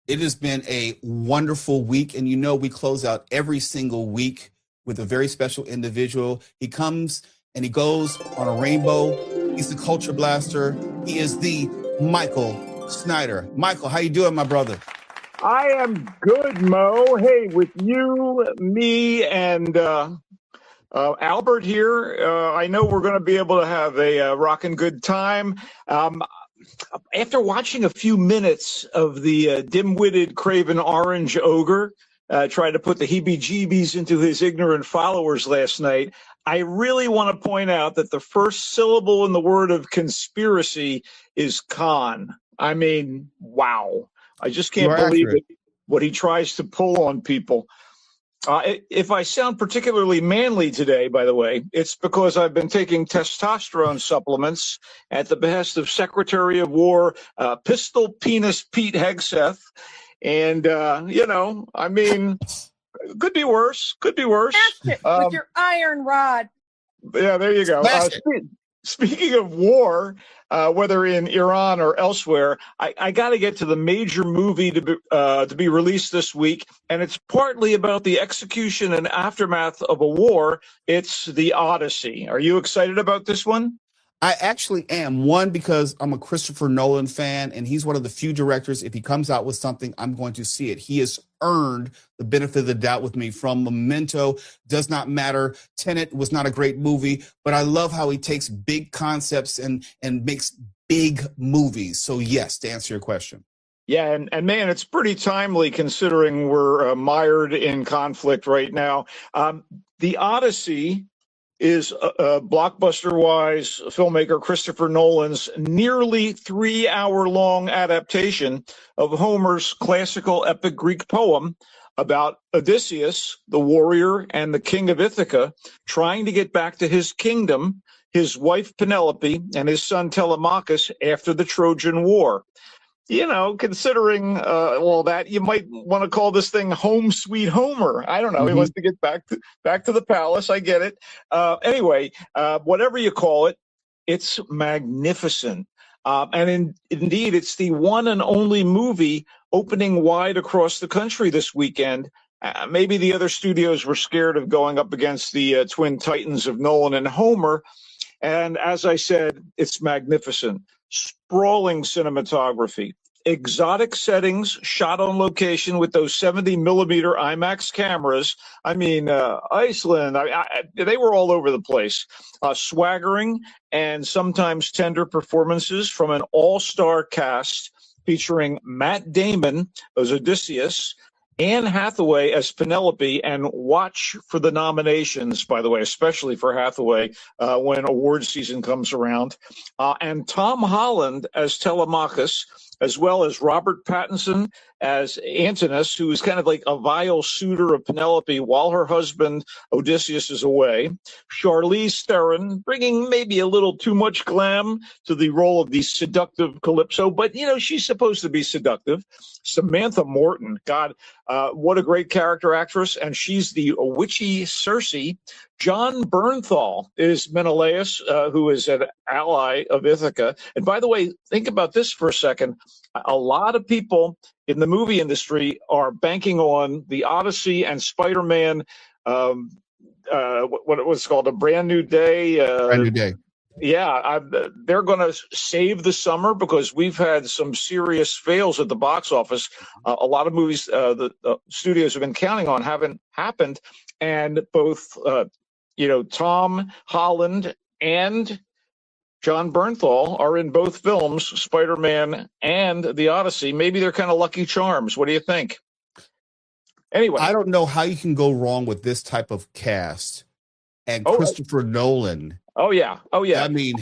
It has been a wonderful week. And you know, we close out every single week with a very special individual. He comes and he goes on a rainbow. He's the culture blaster. He is the Michael Snyder. Michael, how you doing, my brother? I am good, Mo. Hey, with you, me, and Albert here, I know we're going to be able to have a rockin' good time. After watching a few minutes of the dim-witted Craven Orange ogre try to put the heebie-jeebies into his ignorant followers last night, I really want to point out that the first syllable in the word of conspiracy is con. I mean, wow. I just can't believe it, what he tries to pull on people. If I sound particularly manly today, by the way, it's because I've been taking testosterone supplements at the behest of Secretary of War Pistol Penis Pete Hegseth. And, I mean, could be worse. Could be worse. Smash it with your iron rod. Yeah, there you go. Speaking of war, whether in Iran or elsewhere, I got to get to the major movie to be released this week, and it's partly about the execution and aftermath of a war. It's The Odyssey. Are you excited about this one? I actually am. One, because I'm a Christopher Nolan fan, and he's one of the few directors, if he comes out with something, I'm going to see it. He has earned the benefit of the doubt with me from Memento. Does not matter. Tenet was not a great movie, but I love how he takes big concepts and makes big movies. So yes, to answer your question. Yeah, and man, it's pretty timely considering we're mired in conflict right now. The Odyssey is blockbuster-wise filmmaker Christopher Nolan's nearly 3-hour-long adaptation of Homer's classical epic Greek poem about Odysseus, the warrior and the king of Ithaca, trying to get back to his kingdom, his wife Penelope, and his son Telemachus after the Trojan War. You know, considering all that, you might want to call this thing Home Sweet Homer. I don't know. Mm-hmm. He wants to get back to the palace. I get it. Anyway, whatever you call it, it's magnificent. And indeed, it's the one and only movie opening wide across the country this weekend. Maybe the other studios were scared of going up against the twin titans of Nolan and Homer. And as I said, it's magnificent. Sprawling cinematography, exotic settings shot on location with those 70 millimeter IMAX cameras. I mean, Iceland, they were all over the place. Swaggering and sometimes tender performances from an all-star cast featuring Matt Damon as Odysseus, Anne Hathaway as Penelope, and watch for the nominations, by the way, especially for Hathaway when award season comes around, and Tom Holland as Telemachus, as well as Robert Pattinson as Antinous, who is kind of like a vile suitor of Penelope while her husband Odysseus is away. Charlize Theron, bringing maybe a little too much glam to the role of the seductive Calypso, but, you know, she's supposed to be seductive. Samantha Morton, God, what a great character actress, and she's the witchy Circe. John Bernthal is Menelaus, who is an ally of Ithaca. And by the way, think about this for a second. A lot of people in the movie industry are banking on the Odyssey and Spider-Man, what it was called, A Brand New Day. Brand New Day. Yeah, they're going to save the summer because we've had some serious fails at the box office. A lot of movies the studios have been counting on haven't happened. And both, Tom Holland and John Bernthal are in both films, Spider-Man and The Odyssey. Maybe they're kind of lucky charms. What do you think? Anyway, I don't know how you can go wrong with this type of cast and Christopher Nolan. Oh yeah. I mean,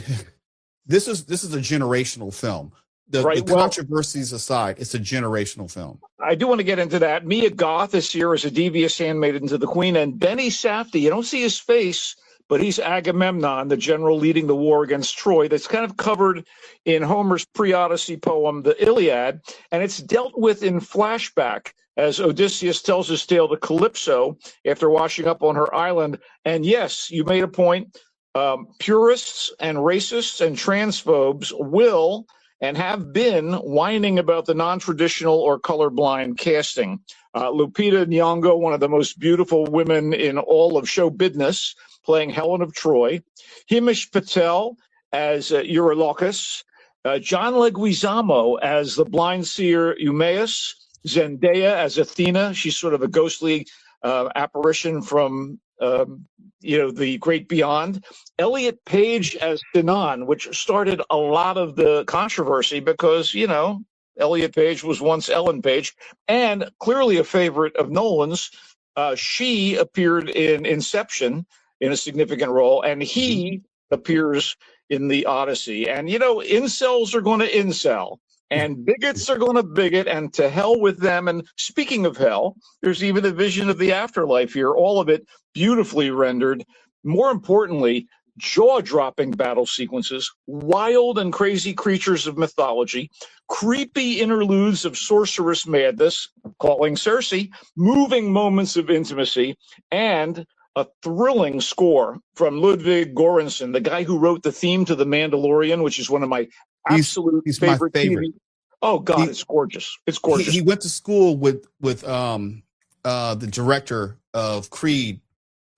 this is a generational film. The controversies aside, it's a generational film. I do want to get into that. Mia Goth is here as a devious handmaiden to the queen, and Benny Safdie. You don't see his face, but he's Agamemnon, the general leading the war against Troy. That's kind of covered in Homer's pre-Odyssey poem, the Iliad, and it's dealt with in flashback as Odysseus tells his tale to Calypso after washing up on her island. And yes, you made a point. Purists and racists and transphobes will and have been whining about the non-traditional or colorblind casting. Lupita Nyong'o, one of the most beautiful women in all of show business, playing Helen of Troy. Himesh Patel as Eurylochus. John Leguizamo as the blind seer Eumaeus. Zendaya as Athena. She's sort of a ghostly apparition from the great beyond. Elliot Page as Sinan, which started a lot of the controversy because, Elliot Page was once Ellen Page, and clearly a favorite of Nolan's. She appeared in Inception in a significant role, and he appears in the Odyssey. And, incels are going to incel. And bigots are going to bigot, and to hell with them. And speaking of hell, there's even a vision of the afterlife here, all of it beautifully rendered. More importantly, jaw-dropping battle sequences, wild and crazy creatures of mythology, creepy interludes of sorceress madness, calling Cersei, moving moments of intimacy, and a thrilling score from Ludwig Göransson, the guy who wrote the theme to The Mandalorian, which is one of my absolute he's favorite my favorite. TV. Oh God, it's gorgeous. It's gorgeous. He went to school with the director of Creed.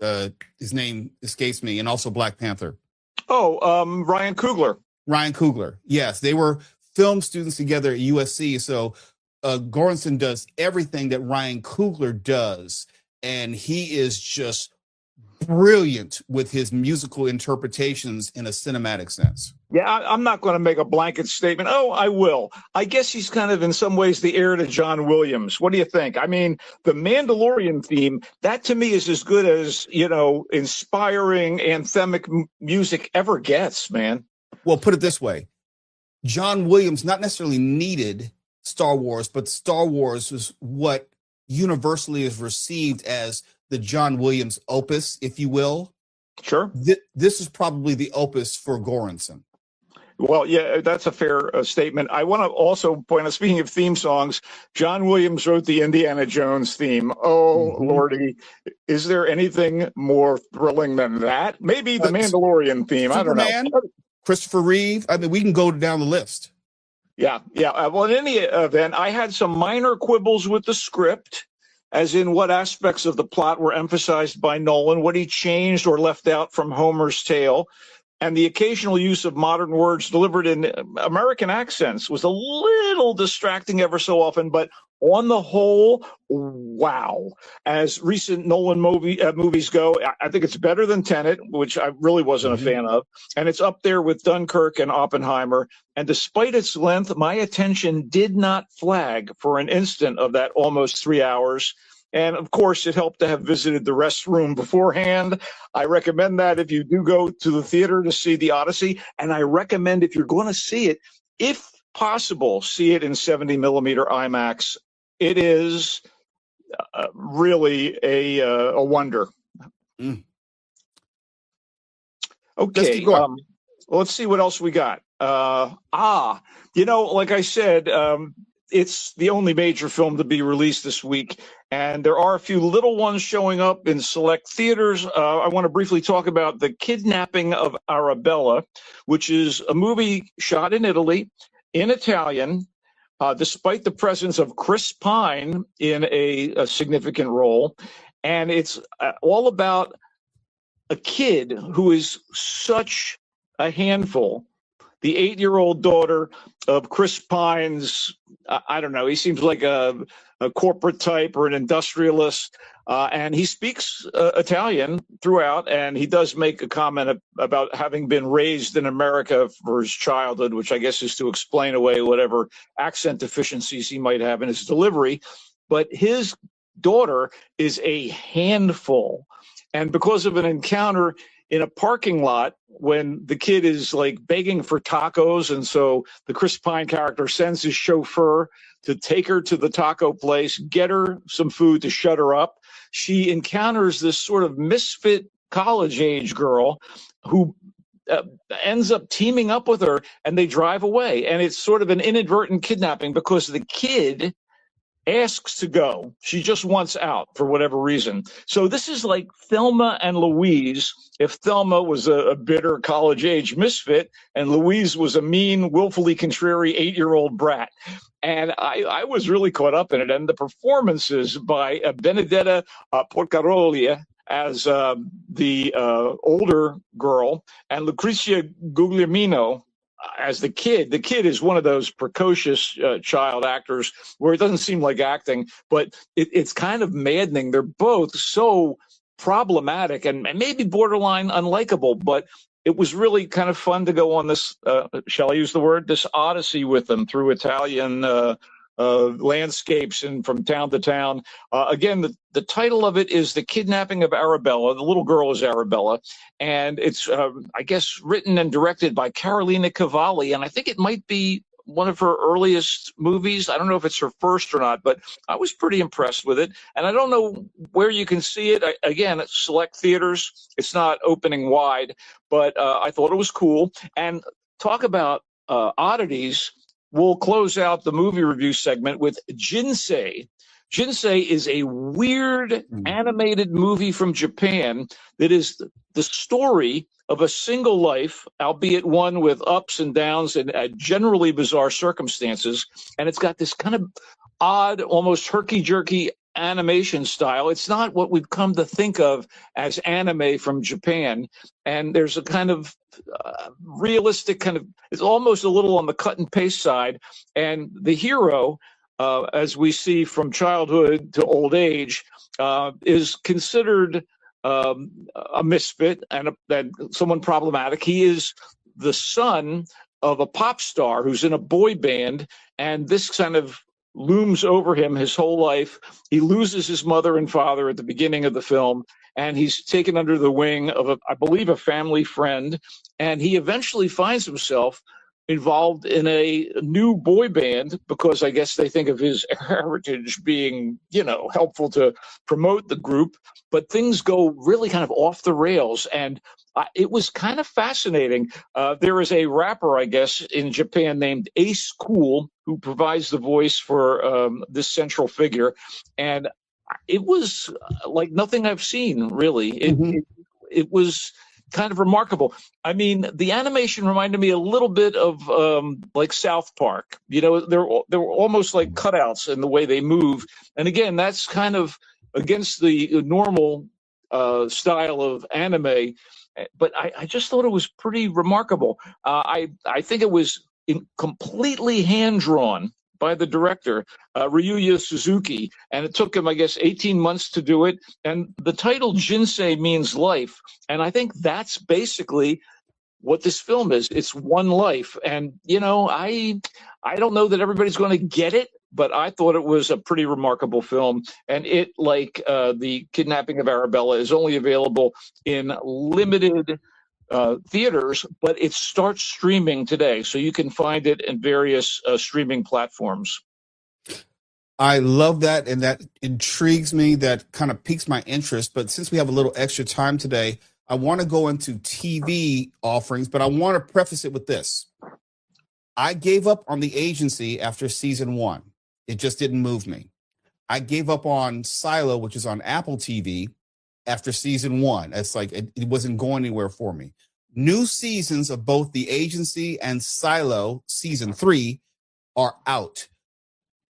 His name escapes me, and also Black Panther. Ryan Coogler. Ryan Coogler. Yes, they were film students together at USC. So Göransson does everything that Ryan Coogler does, and he is just brilliant with his musical interpretations in a cinematic sense. Yeah, I'm not going to make a blanket statement. Oh, I will. I guess he's kind of in some ways the heir to John Williams. What do you think? I mean, the Mandalorian theme, that to me is as good as, inspiring anthemic music ever gets, man. Well, put it this way. John Williams not necessarily needed Star Wars, but Star Wars is what universally is received as the John Williams opus, if you will. Sure. This is probably the opus for Göransson. Well, yeah, that's a fair statement. I want to also point out, speaking of theme songs, John Williams wrote the Indiana Jones theme. Oh, Lordy. Is there anything more thrilling than that? Maybe the Mandalorian theme. Superman, I don't know. Christopher Reeve. I mean, we can go down the list. Yeah. Well, in any event, I had some minor quibbles with the script, as in what aspects of the plot were emphasized by Nolan, what he changed or left out from Homer's tale. And the occasional use of modern words delivered in American accents was a little distracting ever so often, but on the whole, wow. As recent Nolan movies go, I think it's better than Tenet, which I really wasn't a fan of. And it's up there with Dunkirk and Oppenheimer. And despite its length, my attention did not flag for an instant of that almost 3 hours. And of course, it helped to have visited the restroom beforehand. I recommend that if you do go to the theater to see The Odyssey. And I recommend, if you're going to see it, if possible, see it in 70 millimeter IMAX. It is really a wonder. Okay. Let's see what else we got. Like I said, it's the only major film to be released this week. And there are a few little ones showing up in select theaters. I want to briefly talk about The Kidnapping of Arabella, which is a movie shot in Italy in Italian, despite the presence of Chris Pine in a significant role. And it's all about a kid who is such a handful. The 8-year-old daughter of Chris Pine's, I don't know, he seems like a corporate type or an industrialist, and he speaks Italian throughout, and he does make a comment about having been raised in America for his childhood, which I guess is to explain away whatever accent deficiencies he might have in his delivery. But his daughter is a handful, and because of an encounter in a parking lot when the kid is like begging for tacos. And so the Chris Pine character sends his chauffeur to take her to the taco place, get her some food to shut her up. She encounters this sort of misfit college age girl who ends up teaming up with her, and they drive away. And it's sort of an inadvertent kidnapping because the kid asks to go. She just wants out for whatever reason. So this is like Thelma and Louise. If Thelma was a bitter college-age misfit and Louise was a mean, willfully contrary 8-year-old brat. And I was really caught up in it. And the performances by Benedetta Porcaroli as the older girl and Lucrezia Guglielmino as the kid. The kid is one of those precocious child actors where it doesn't seem like acting, but it's kind of maddening. They're both so problematic and maybe borderline unlikable, but it was really kind of fun to go on this, shall I use the word, this odyssey with them through Italian landscapes and from town to town. Again, the title of it is The Kidnapping of Arabella. The little girl is Arabella. And it's, I guess, written and directed by Carolina Cavalli. And I think it might be one of her earliest movies. I don't know if it's her first or not, but I was pretty impressed with it. And I don't know where you can see it. Again, at select theaters. It's not opening wide, but I thought it was cool. And talk about oddities. We'll close out the movie review segment with Jinsei. Jinsei is a weird animated movie from Japan that is the story of a single life, albeit one with ups and downs and generally bizarre circumstances. And it's got this kind of odd, almost herky-jerky animation style. It's not what we've come to think of as anime from Japan. And there's a kind of realistic kind of, it's almost a little on the cut and paste side. And the hero, as we see from childhood to old age, is considered a misfit and someone problematic. He is the son of a pop star who's in a boy band, and this kind of looms over him his whole life. He loses his mother and father at the beginning of the film, and he's taken under the wing of, I believe, a family friend, and he eventually finds himself involved in a new boy band because I guess they think of his heritage being, helpful to promote the group. But things go really kind of off the rails, and it was kind of fascinating. There is a rapper, I guess, in Japan named Ace Cool who provides the voice for this central figure, and it was like nothing I've seen, really. It was kind of remarkable. I mean, the animation reminded me a little bit of like South Park. They're almost like cutouts in the way they move. And again, that's kind of against the normal style of anime. But I just thought it was pretty remarkable. I think it was completely hand-drawn by the director, Ryuya Suzuki, and it took him, I guess, 18 months to do it. And the title Jinsei means life, and I think that's basically what this film is. It's one life, and I don't know that everybody's going to get it, but I thought it was a pretty remarkable film. And it, like The Kidnapping of Arabella, is only available in limited theaters, but it starts streaming today, so you can find it in various streaming platforms. I love that, and that intrigues me. That kind of piques my interest. But since we have a little extra time today, I want to go into TV offerings, but I want to preface it with this. I gave up on The Agency after season 1. It just didn't move me. I gave up on Silo, which is on Apple TV, after season 1. It's like it wasn't going anywhere for me. New seasons of both The Agency and Silo, season 3, are out.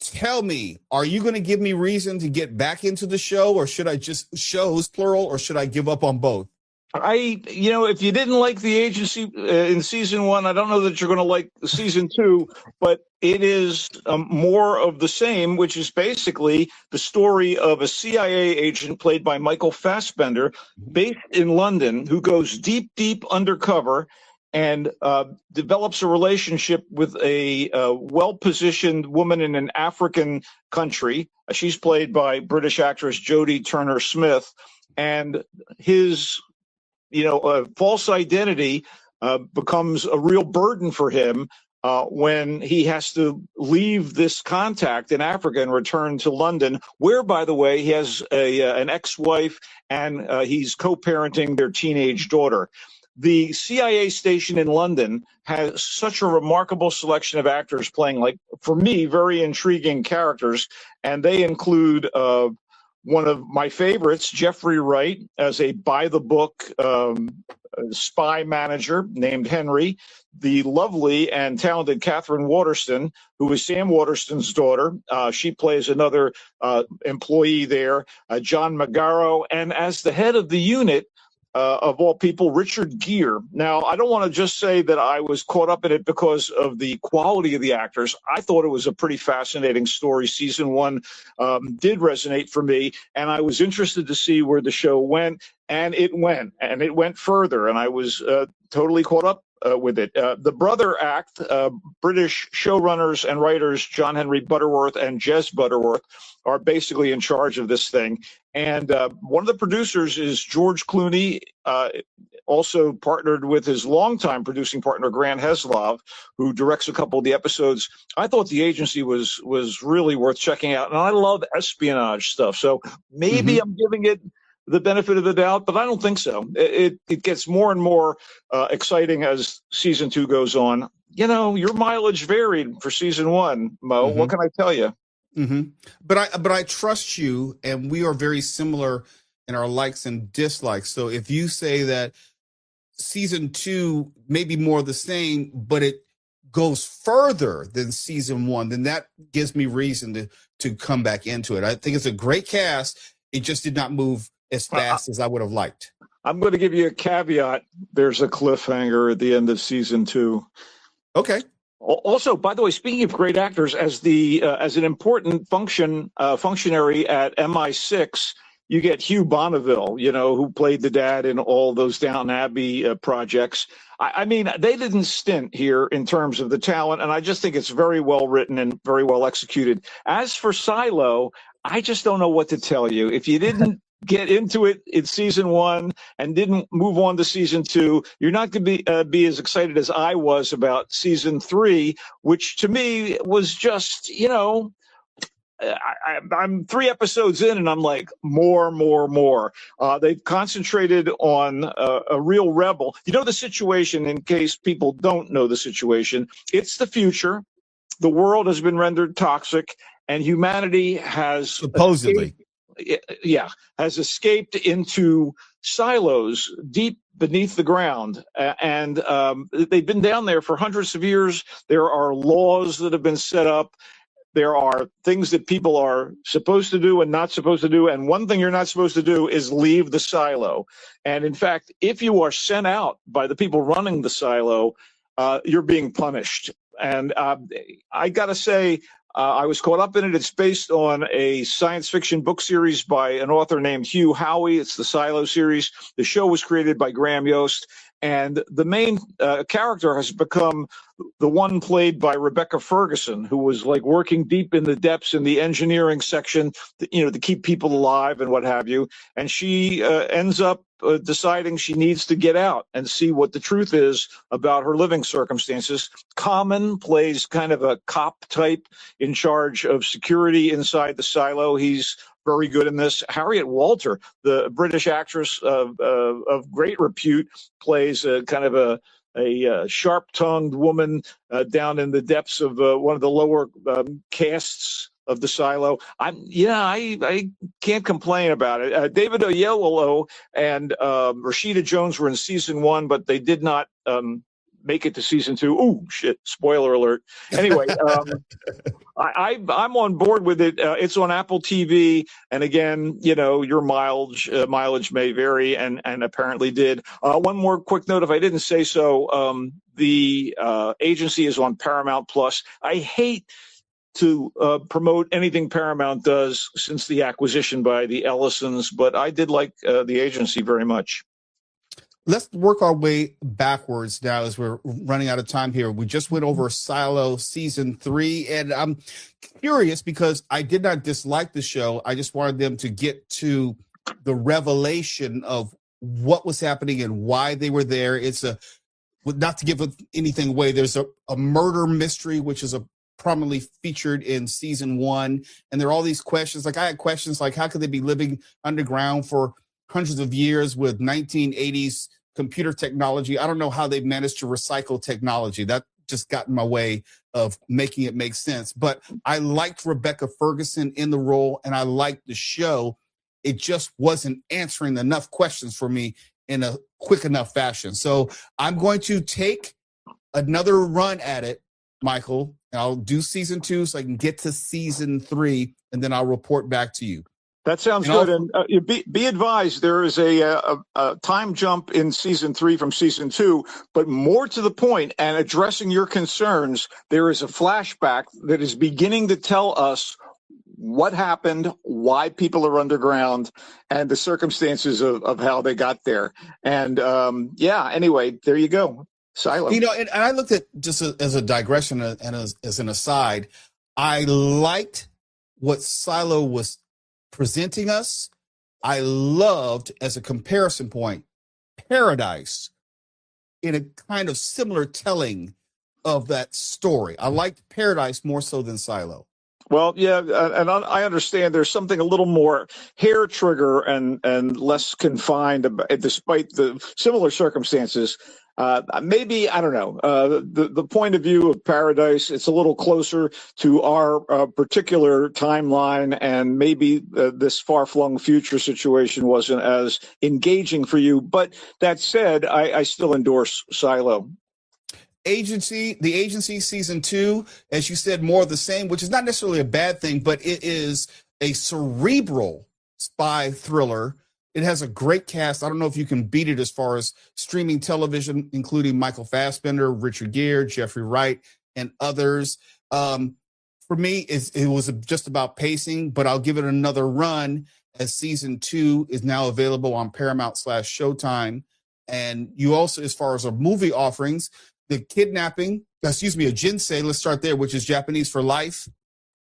Tell me, are you going to give me reason to get back into the show, or should I just, shows plural, or should I give up on both? If you didn't like The Agency in season 1, I don't know that you're going to like season 2, but it is more of the same, which is basically the story of a CIA agent played by Michael Fassbender, based in London, who goes deep, deep undercover and develops a relationship with a well-positioned woman in an African country. She's played by British actress Jodie Turner-Smith, and his false identity becomes a real burden for him when he has to leave this contact in Africa and return to London, where, by the way, he has an ex-wife and he's co-parenting their teenage daughter. The CIA station in London has such a remarkable selection of actors playing, like, for me, very intriguing characters. And they include one of my favorites, Jeffrey Wright, as a by-the-book spy manager named Henry. The lovely and talented Catherine Waterston, who is Sam Waterston's daughter. She plays another employee there, John Magaro. And as the head of the unit, of all people, Richard Gere. Now, I don't want to just say that I was caught up in it because of the quality of the actors. I thought it was a pretty fascinating story. Season one did resonate for me, and I was interested to see where the show went, and it went further, and I was totally caught up with it. The Brother Act, British showrunners and writers John Henry Butterworth and Jez Butterworth are basically in charge of this thing. And one of the producers is George Clooney, also partnered with his longtime producing partner, Grant Heslov, who directs a couple of the episodes. I thought the agency was really worth checking out. And I love espionage stuff. So maybe I'm giving it the benefit of the doubt, but I don't think so. It gets more and more exciting as season two goes on. You know, your mileage varied for season one, Mo. What can I tell you? But I trust you, and we are very similar in our likes and dislikes. So if you say that season two may be more of the same, but it goes further than season one, then that gives me reason to come back into it. I think it's a great cast. It just did not move as fast as I would have liked. I'm going to give you a caveat. There's a cliffhanger at the end of season two. Okay. Also, by the way, speaking of great actors, as an important functionary at MI6, you get Hugh Bonneville, you know, who played the dad in all those Downton Abbey projects. I mean, they didn't stint here in terms of the talent, and I just think it's very well written and very well executed. As for Silo, I just don't know what to tell you. If you didn't get into it in season one and didn't move on to season two, you're not going to be as excited as I was about season three, which to me was just, you know, I'm 3 episodes in and I'm like, more. They've concentrated on a real rebel. You know the situation, in case people don't know the situation, it's the future. The world has been rendered toxic and humanity has supposedly has escaped into silos deep beneath the ground. And they've been down there for hundreds of years. There are laws that have been set up. There are things that people are supposed to do and not supposed to do. And one thing you're not supposed to do is leave the silo. And in fact, if you are sent out by the people running the silo, you're being punished. And I got to say, I was caught up in it. It's based on a science fiction book series by an author named Hugh Howey. It's the Silo series. The show was created by Graham Yost. And the main character has become the one played by Rebecca Ferguson, who was like working deep in the depths in the engineering section, to keep people alive and what have you. And she ends up deciding she needs to get out and see what the truth is about her living circumstances. Common plays kind of a cop type in charge of security inside the silo. He's very good in this. Harriet Walter, the British actress of great repute, plays a kind of a sharp-tongued woman down in the depths of one of the lower castes of the silo. I can't complain about it. David Oyelowo and Rashida Jones were in season one, but they did not make it to season two. Ooh, shit! Spoiler alert. Anyway, I'm on board with it. It's on Apple TV, and again, your mileage may vary, and apparently did. One more quick note, if I didn't say so, the agency is on Paramount Plus. I hate to promote anything Paramount does since the acquisition by the Ellisons, but I did like the agency very much. Let's work our way backwards now as we're running out of time here. We just went over Silo season 3, and I'm curious because I did not dislike the show. I just wanted them to get to the revelation of what was happening and why they were there. It's not to give anything away, there's a murder mystery, which is prominently featured in season 1. And there are all these questions. Like I had questions like, how could they be living underground for hundreds of years with 1980s computer technology. I don't know how they've managed to recycle technology. That just got in my way of making it make sense. But I liked Rebecca Ferguson in the role, and I liked the show. It just wasn't answering enough questions for me in a quick enough fashion. So I'm going to take another run at it, Michael, and I'll do season 2 so I can get to season 3, and then I'll report back to you. That sounds good. And be advised, there is a time jump in season 3 from season 2, but more to the point and addressing your concerns, there is a flashback that is beginning to tell us what happened, why people are underground, and the circumstances of how they got there. And anyway, there you go. Silo. You know, and I looked at, just as a digression and as an aside, I liked what Silo was presenting us. I loved, as a comparison point, Paradise in a kind of similar telling of that story. I liked Paradise more so than Silo. Well, yeah, and I understand there's something a little more hair trigger and less confined, despite the similar circumstances. Maybe, I don't know, the point of view of Paradise, it's a little closer to our particular timeline, and maybe this far-flung future situation wasn't as engaging for you. But that said, I still endorse Silo. The Agency season 2, as you said, more of the same, which is not necessarily a bad thing, but it is a cerebral spy thriller. It has a great cast. I don't know if you can beat it as far as streaming television, including Michael Fassbender, Richard Gere, Jeffrey Wright, and others. For me, it was just about pacing, but I'll give it another run, as season 2 is now available on Paramount/Showtime. And you also, as far as our movie offerings, a Jinsei, let's start there, which is Japanese for life,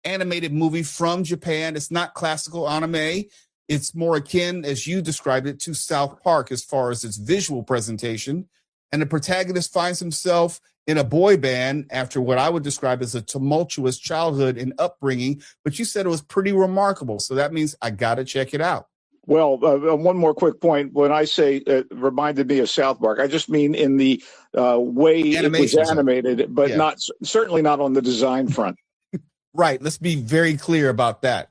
animated movie from Japan. It's not classical anime. It's more akin, as you described it, to South Park as far as its visual presentation. And the protagonist finds himself in a boy band after what I would describe as a tumultuous childhood and upbringing. But you said it was pretty remarkable. So that means I got to check it out. Well, one more quick point. When I say it reminded me of South Park, I just mean in the way animation, it was animated, but certainly not on the design front. Right. Let's be very clear about that.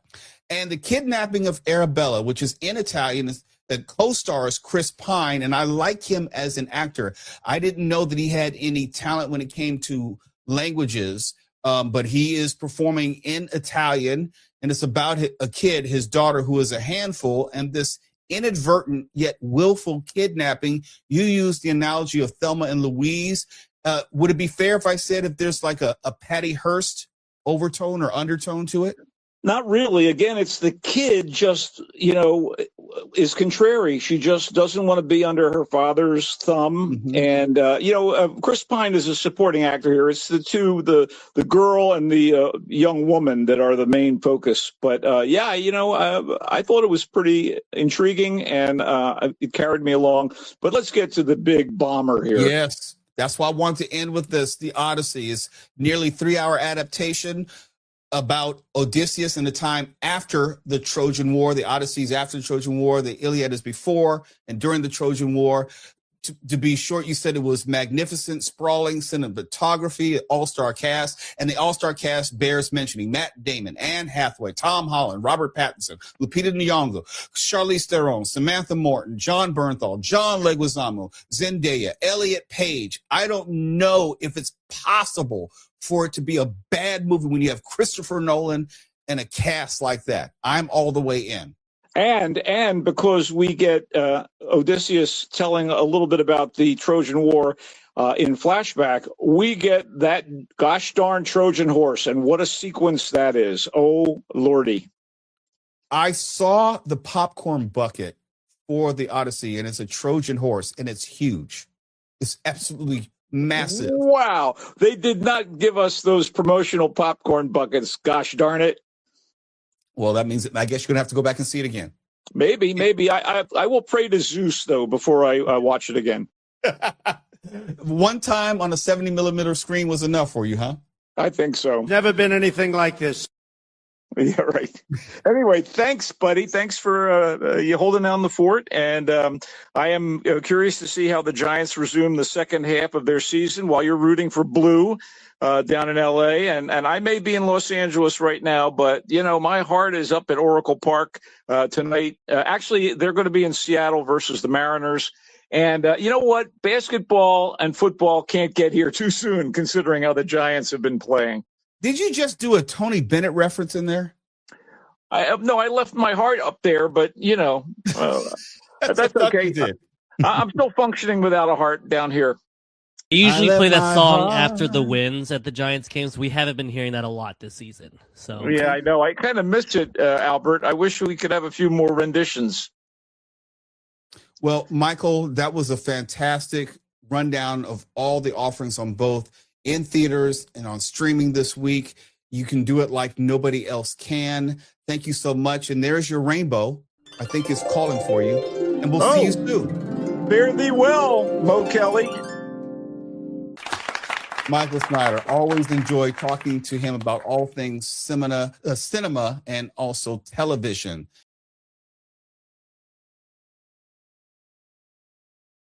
And The Kidnapping of Arabella, which is in Italian, that co-stars Chris Pine, and I like him as an actor. I didn't know that he had any talent when it came to languages, but he is performing in Italian. And it's about a kid, his daughter, who is a handful, and this inadvertent yet willful kidnapping. You used the analogy of Thelma and Louise. Would it be fair if I said if there's like a Patty Hearst overtone or undertone to it? Not really. Again, it's the kid just, is contrary. She just doesn't want to be under her father's thumb. Mm-hmm. And, Chris Pine is a supporting actor here. It's the girl and the young woman that are the main focus. But, I thought it was pretty intriguing, and it carried me along. But let's get to the big bomber here. Yes, that's why I wanted to end with this. The Odyssey is nearly 3-hour adaptation about Odysseus in the time after the Trojan War. The Odyssey is after the Trojan War. The Iliad is before and during the Trojan War. To be short, you said it was magnificent, sprawling cinematography, all-star cast, and the all-star cast bears mentioning: Matt Damon, Anne Hathaway, Tom Holland, Robert Pattinson, Lupita Nyong'o, Charlize Theron, Samantha Morton, John Bernthal, John Leguizamo, Zendaya, Elliot Page. I don't know if it's possible for it to be a bad movie when you have Christopher Nolan and a cast like that. I'm all the way in. And because we get Odysseus telling a little bit about the Trojan War in flashback, we get that gosh darn Trojan horse, and what a sequence that is. Oh, Lordy. I saw the popcorn bucket for the Odyssey, and it's a Trojan horse, and it's huge. It's absolutely massive. Wow. They did not give us those promotional popcorn buckets. Gosh darn it. Well, that means I guess you're going to have to go back and see it again. Maybe. I will pray to Zeus, though, before I watch it again. One time on a 70 millimeter screen was enough for you, huh? I think so. Never been anything like this. Yeah, right. Anyway, thanks, buddy. Thanks for you holding down the fort. And I am curious to see how the Giants resume the second half of their season while you're rooting for blue down in L.A. And I may be in Los Angeles right now, but, my heart is up at Oracle Park tonight. Actually, they're going to be in Seattle versus the Mariners. And you know what? Basketball and football can't get here too soon, considering how the Giants have been playing. Did you just do a Tony Bennett reference in there? No, I left my heart up there, but that's okay. I'm still functioning without a heart down here. I usually play that song after the wins at the Giants games. We haven't been hearing that a lot this season. So yeah, I know. I kind of missed it, Albert. I wish we could have a few more renditions. Well, Michael, that was a fantastic rundown of all the offerings on both in theaters and on streaming this week. You can do it like nobody else can. Thank you so much. And there's your rainbow. I think it's calling for you. And we'll see you soon. Fare thee well, Mo Kelly. Michael Snyder. Always enjoy talking to him about all things cinema and also television.